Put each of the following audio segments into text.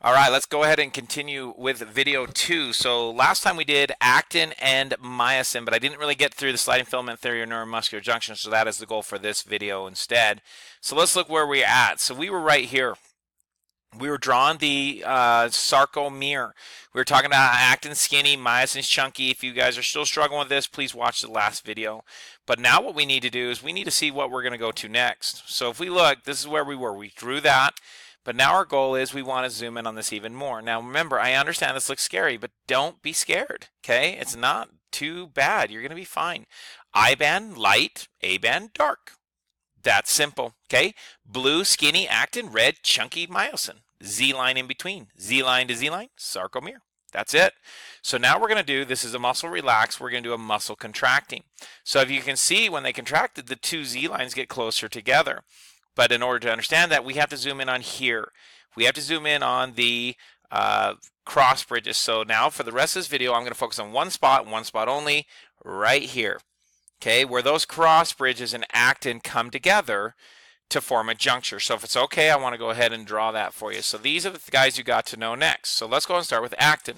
All right, let's go ahead and continue with video 2. So last time we did actin and myosin, but I didn't really get through the sliding filament theory or neuromuscular junction, so that is the goal for this video instead. So let's look where we're at. So we were right here. We were drawing the sarcomere. We were talking about actin skinny, myosin's chunky. If you guys are still struggling with this, please watch the last video. But now what we need to do is we need to see what we're going to go to next. So if we look, this is where we were. We drew that. But now our goal is we want to zoom in on this even more. Now remember, I understand this looks scary, but don't be scared, okay? It's not too bad. You're going to be fine. I band light, A band dark. That's simple, okay? Blue, skinny, actin, red, chunky, myosin. Z line in between. Z line to Z line, sarcomere. That's it. So now we're going to do, this is a muscle relax, we're going to do a muscle contracting. So if you can see, when they contracted, the two Z lines get closer together. But in order to understand that, we have to zoom in on here. We have to zoom in on the cross bridges. So now for the rest of this video, I'm going to focus on one spot only, right here. Okay, where those cross bridges and actin come together to form a juncture. So if it's okay, I want to go ahead and draw that for you. So these are the guys you got to know next. So let's go and start with actin.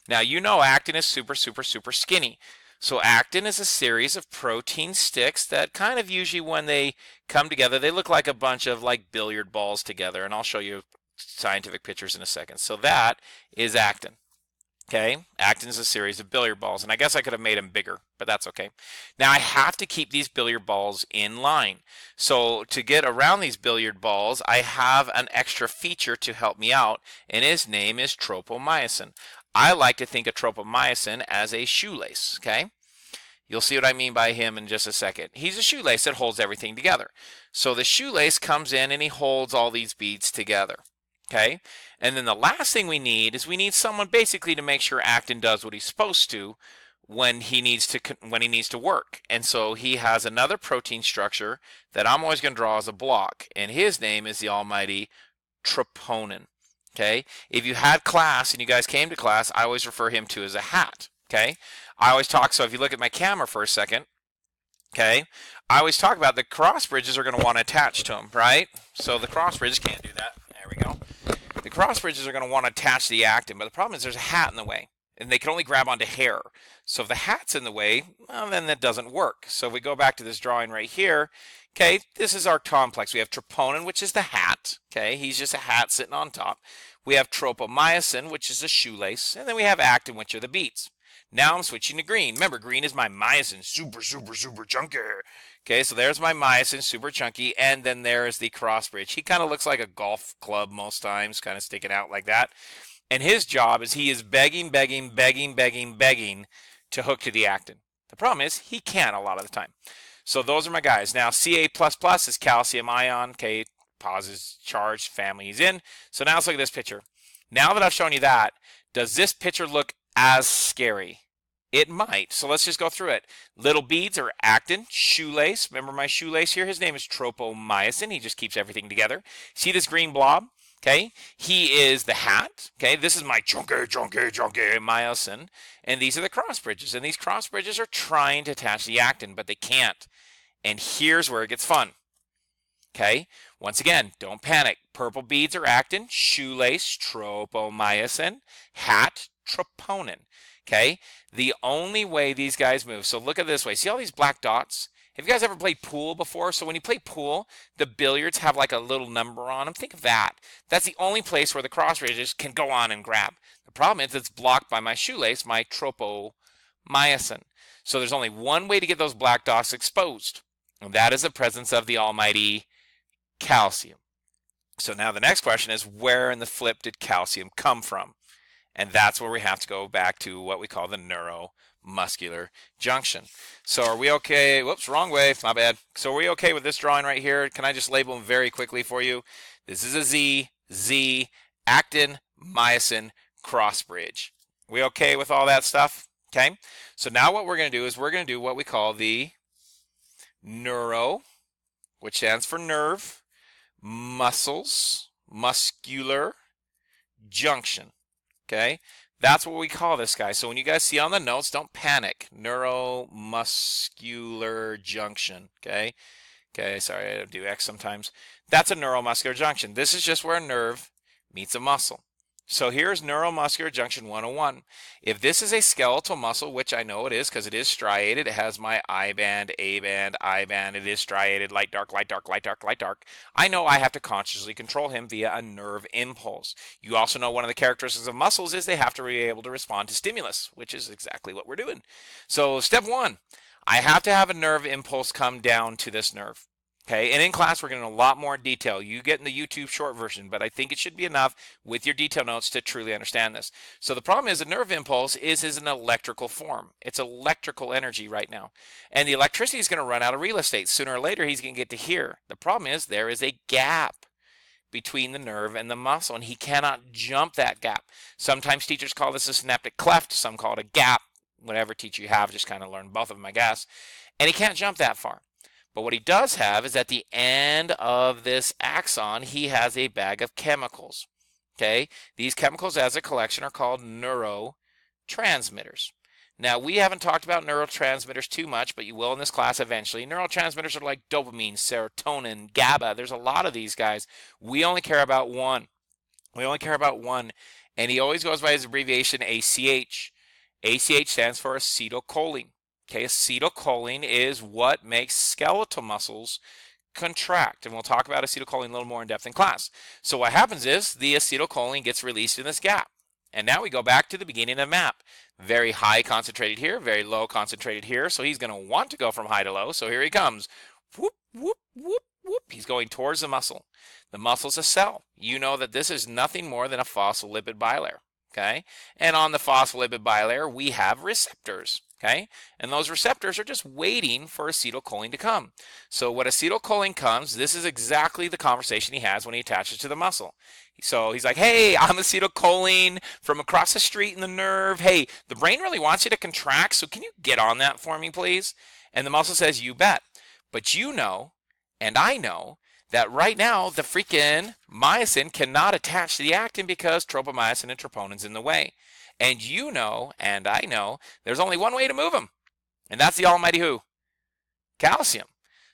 Now you know actin is super skinny. So actin is a series of protein sticks that kind of usually when they come together, they look like a bunch of like billiard balls together. And I'll show you scientific pictures in a second. So that is actin. Okay, actin is a series of billiard balls, and I guess I could have made them bigger, but that's okay. Now I have to keep these billiard balls in line. So to get around these billiard balls, I have an extra feature to help me out, and his name is tropomyosin. I like to think of tropomyosin as a shoelace, okay? You'll see what I mean by him in just a second. He's a shoelace that holds everything together. So the shoelace comes in and he holds all these beads together. Okay, and then the last thing we need is we need someone basically to make sure actin does what he's supposed to when he needs to work. And so he has another protein structure that I'm always going to draw as a block, and his name is the almighty troponin. Okay, if you had class and you guys came to class, I always refer him to as a hat. Okay, I always talk. So if you look at my camera for a second, okay, I always talk about the cross bridges are going to want to attach to him, right? So the cross bridges can't do that. There we go. The cross bridges are going to want to attach to the actin, but the problem is there's a hat in the way, and they can only grab onto hair. So if the hat's in the way, well, then that doesn't work. So if we go back to this drawing right here, okay, this is our complex. We have troponin, which is the hat. Okay, he's just a hat sitting on top. We have tropomyosin, which is a shoelace, and then we have actin, which are the beads. Now I'm switching to green. Remember, green is my myosin, super chunky. Okay, so there's my myosin, super chunky, and then there's the cross bridge. He kind of looks like a golf club most times, kind of sticking out like that. And his job is he is begging to hook to the actin. The problem is he can't a lot of the time. So those are my guys. Now Ca++ is calcium ion. Okay, positive charged family he's in. So now let's look at this picture. Now that I've shown you that, does this picture look as scary? It might. So let's just go through it. Little beads are actin, shoelace. Remember my shoelace here? His name is tropomyosin. He just keeps everything together. See this green blob? Okay. He is the hat. Okay. This is my chunky myosin. And these are the cross bridges. And these cross bridges are trying to attach the actin, but they can't. And here's where it gets fun. Okay. Once again, don't panic. Purple beads are actin, shoelace, tropomyosin, hat, troponin. Okay, the only way these guys move, so look at it this way. See all these black dots? Have you guys ever played pool before? So when you play pool, the billiards have like a little number on them. Think of that. That's the only place where the cross bridges can go on and grab. The problem is it's blocked by my shoelace, my tropomyosin. So there's only one way to get those black dots exposed, and that is the presence of the almighty calcium. So now the next question is, where in the flip did calcium come from? And that's where we have to go back to what we call the neuromuscular junction. So are we okay? Whoops, wrong way, my bad. So are we okay with this drawing right here? Can I just label them very quickly for you? This is a Z, actin, myosin, cross bridge. We okay with all that stuff? Okay. So now what we're going to do is we're going to do what we call the neuro, which stands for nerve, muscles, muscular, junction. Okay, that's what we call this guy. So when you guys see on the notes, don't panic. Neuromuscular junction. Okay, sorry, I do X sometimes. That's a neuromuscular junction. This is just where a nerve meets a muscle. So here's neuromuscular junction 101. If this is a skeletal muscle, which I know it is because it is striated, it has my I band, A band, I band, it is striated, light, dark, light, dark, light, dark, light, dark. I know I have to consciously control him via a nerve impulse. You also know one of the characteristics of muscles is they have to be able to respond to stimulus, which is exactly what we're doing. So step one, I have to have a nerve impulse come down to this nerve. Okay, and in class we're getting a lot more detail. You get in the YouTube short version, but I think it should be enough with your detail notes to truly understand this. So the problem is a nerve impulse is an electrical form. It's electrical energy right now. And the electricity is going to run out of real estate. Sooner or later he's going to get to here. The problem is there is a gap between the nerve and the muscle, and he cannot jump that gap. Sometimes teachers call this a synaptic cleft, some call it a gap. Whatever teacher you have, just kind of learn both of them, I guess. And he can't jump that far. But what he does have is at the end of this axon, he has a bag of chemicals. Okay, these chemicals as a collection are called neurotransmitters. Now, we haven't talked about neurotransmitters too much, but you will in this class eventually. Neurotransmitters are like dopamine, serotonin, GABA. There's a lot of these guys. We only care about one. And he always goes by his abbreviation ACH. ACH stands for acetylcholine. Okay, acetylcholine is what makes skeletal muscles contract, and we'll talk about acetylcholine a little more in depth in class. So what happens is the acetylcholine gets released in this gap, and now we go back to the beginning of the map. Very high concentrated here, very low concentrated here, so he's going to want to go from high to low, so here he comes. Whoop, whoop, whoop, whoop. He's going towards the muscle. The muscle's a cell. You know that this is nothing more than a phospholipid bilayer. Okay, and on the phospholipid bilayer we have receptors. Okay, and those receptors are just waiting for acetylcholine to come. So when acetylcholine comes, this is exactly the conversation he has when he attaches to the muscle. So he's like, hey, I'm acetylcholine from across the street in the nerve. Hey, the brain really wants you to contract, so can you get on that for me, please? And the muscle says, you bet. But you know, and I know, that right now the freaking myosin cannot attach to the actin because tropomyosin and troponins in the way. And you know, and I know, there's only one way to move them. And that's the almighty who? Calcium.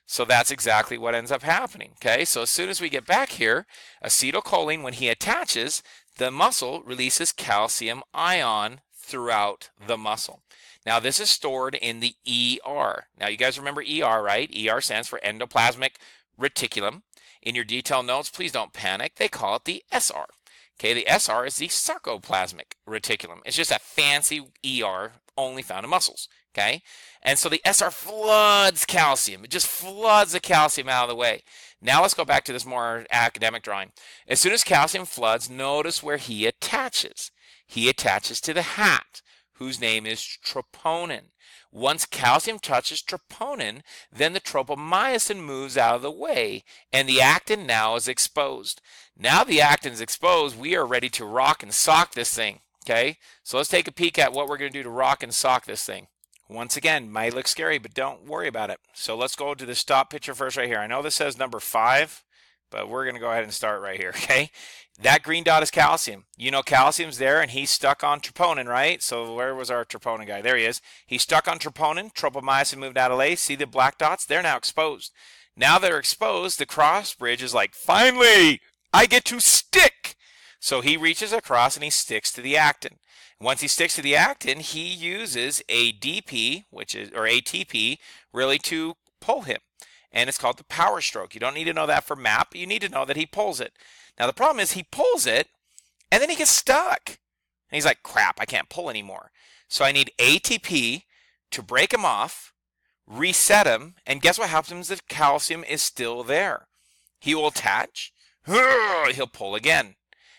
So that's exactly what ends up happening. Okay, so as soon as we get back here, acetylcholine, when he attaches, the muscle releases calcium ion throughout the muscle. Now this is stored in the ER. Now you guys remember ER, right? ER stands for endoplasmic reticulum. In your detail notes, please don't panic. They call it the SR. Okay, the SR is the sarcoplasmic reticulum. It's just a fancy ER only found in muscles. Okay, and so the SR floods calcium. It just floods the calcium out of the way. Now let's go back to this more academic drawing. As soon as calcium floods, notice where he attaches. He attaches to the hat, whose name is troponin. Once calcium touches troponin, then the tropomyosin moves out of the way, and the actin now is exposed. Now the actin is exposed, we are ready to rock and sock this thing. Okay, so let's take a peek at what we're going to do to rock and sock this thing. Once again, might look scary, but don't worry about it. So let's go to the stop picture first right here. I know this says number 5, but we're going to go ahead and start right here, okay? That green dot is calcium. You know calcium's there, and he's stuck on troponin, right? So where was our troponin guy? There he is. He's stuck on troponin. Tropomyosin moved out of place. See the black dots? They're now exposed. Now they're exposed, the cross bridge is like, finally, I get to stick. So he reaches across and he sticks to the actin. Once he sticks to the actin, he uses ADP, or ATP, really to pull him. And it's called the power stroke. You don't need to know that for MAP, but you need to know that he pulls it. Now the problem is he pulls it, and then he gets stuck. And he's like, crap, I can't pull anymore. So I need ATP to break him off, reset him, and guess what happens if calcium is still there? He will attach, he'll pull again,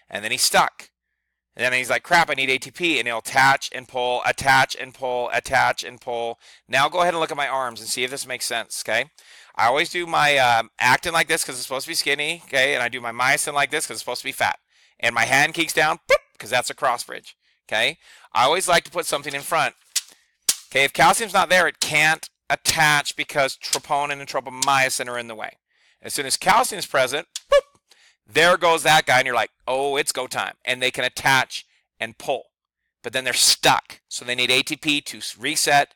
and then he's stuck. And then he's like, crap, I need ATP, and he'll attach and pull, attach and pull, attach and pull. Now go ahead and look at my arms and see if this makes sense, okay? I always do my actin like this because it's supposed to be skinny, okay? And I do my myosin like this because it's supposed to be fat. And my hand kicks down, because that's a cross bridge, okay? I always like to put something in front. Okay, if calcium's not there, it can't attach because troponin and tropomyosin are in the way. As soon as calcium is present, boop, there goes that guy, and you're like, oh, it's go time. And they can attach and pull. But then they're stuck. So they need ATP to reset,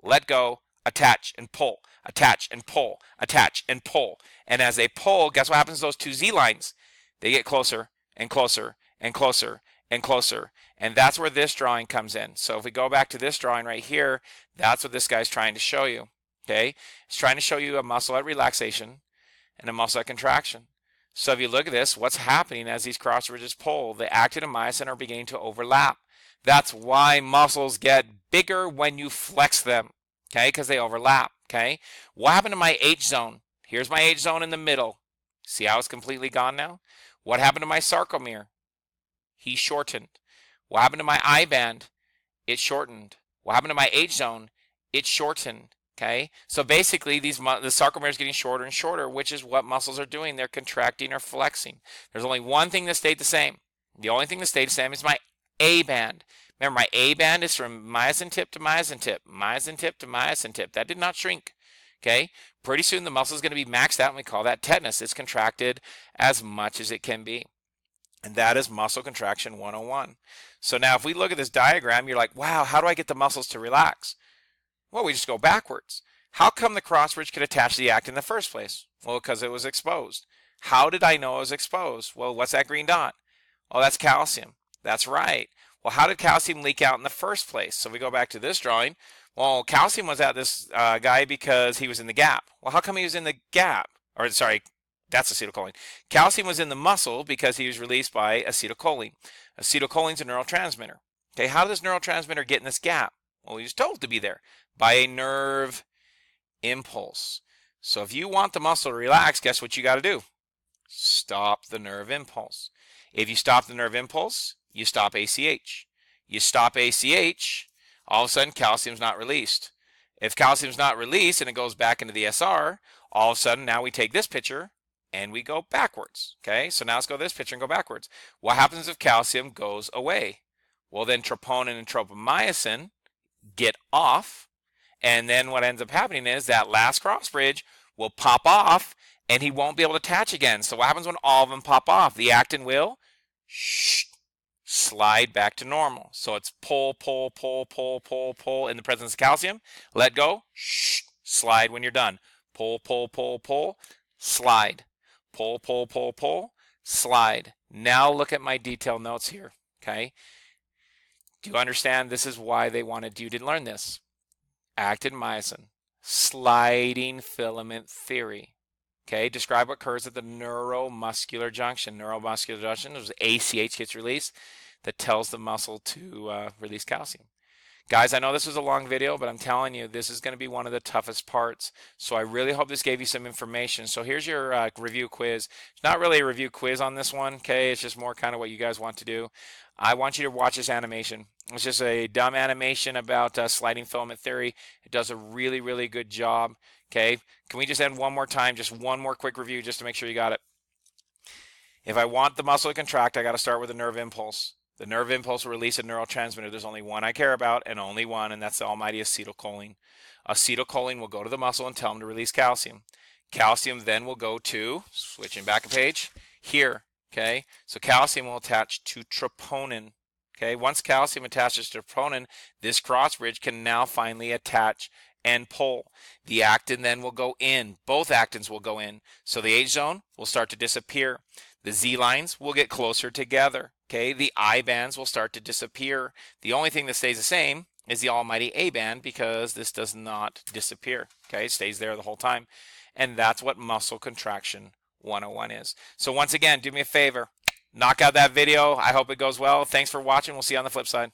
let go, attach and pull, attach and pull, attach and pull. And as they pull, guess what happens to those two Z lines? They get closer and closer and closer. and closer. And that's where this drawing comes in. So if we go back to this drawing right here, that's what this guy's trying to show you. Okay, it's trying to show you a muscle at relaxation and a muscle at contraction. So if you look at this, what's happening as these cross ridges pull, the actin and myosin are beginning to overlap. That's why muscles get bigger when you flex them, okay, because they overlap, okay? What happened to my H zone? Here's my H zone in the middle. See how it's completely gone now? What happened to my sarcomere? He shortened. What happened to my I band? It shortened. What happened to my H zone? It shortened. Okay, so basically the sarcomere is getting shorter and shorter, which is what muscles are doing. They're contracting or flexing. There's only one thing that stayed the same. The only thing that stayed the same is my A band. Remember, my A band is from myosin tip to myosin tip, myosin tip to myosin tip. That did not shrink. Okay, pretty soon the muscle is going to be maxed out, and we call that tetanus. It's contracted as much as it can be. And that is muscle contraction 101. So now if we look at this diagram, you're like, wow, how do I get the muscles to relax? Well, we just go backwards. How come the cross bridge could attach to the actin in the first place? Well, because it was exposed. How did I know it was exposed? Well, what's that green dot? Oh, that's calcium. That's right. Well, how did calcium leak out in the first place? So we go back to this drawing. Well, calcium was at this guy because he was in the gap. Well, how come he was in the gap? Or sorry, that's acetylcholine. Calcium was in the muscle because he was released by acetylcholine. Acetylcholine's a neurotransmitter. Okay, how did this neurotransmitter get in this gap? Well, he was told to be there by a nerve impulse. So if you want the muscle to relax, guess what you got to do? Stop the nerve impulse. If you stop the nerve impulse, you stop ACH. You stop ACH, all of a sudden calcium's not released. If calcium's not released and it goes back into the SR, all of a sudden now we take this picture and we go backwards. Okay, so now let's go to this picture and go backwards. What happens if calcium goes away? Well, then troponin and tropomyosin get off, and then what ends up happening is that last cross bridge will pop off and he won't be able to attach again. So what happens when all of them pop off? The actin will slide back to normal. So it's pull, pull, pull, pull, pull, pull in the presence of calcium. Let go, slide when you're done. Pull, pull, pull, pull, slide. Pull, pull, pull, pull, slide. Now look at my detailed notes here, okay? Do you understand? This is why they wanted you to learn this. Actin myosin, sliding filament theory. Okay, describe what occurs at the neuromuscular junction. Neuromuscular junction is ACH gets released that tells the muscle to release calcium. Guys, I know this was a long video, but I'm telling you, this is going to be one of the toughest parts. So I really hope this gave you some information. So here's your review quiz. It's not really a review quiz on this one, okay? It's just more kind of what you guys want to do. I want you to watch this animation. It's just a dumb animation about sliding filament theory. It does a really, really good job, okay? Can we just end one more time, just one more quick review just to make sure you got it? If I want the muscle to contract, I got to start with a nerve impulse. The nerve impulse will release a neurotransmitter. There's only one I care about, and only one, and that's the almighty acetylcholine. Acetylcholine will go to the muscle and tell them to release calcium. Calcium then will go to, switching back a page, here, okay? So calcium will attach to troponin, okay? Once calcium attaches to troponin, this cross bridge can now finally attach and pull. The actin then will go in. Both actins will go in. So the H zone will start to disappear. The Z lines will get closer together. Okay, the I bands will start to disappear. The only thing that stays the same is the almighty A band, because this does not disappear. Okay, it stays there the whole time. And that's what muscle contraction 101 is. So once again, do me a favor, knock out that video. I hope it goes well. Thanks for watching. We'll see you on the flip side.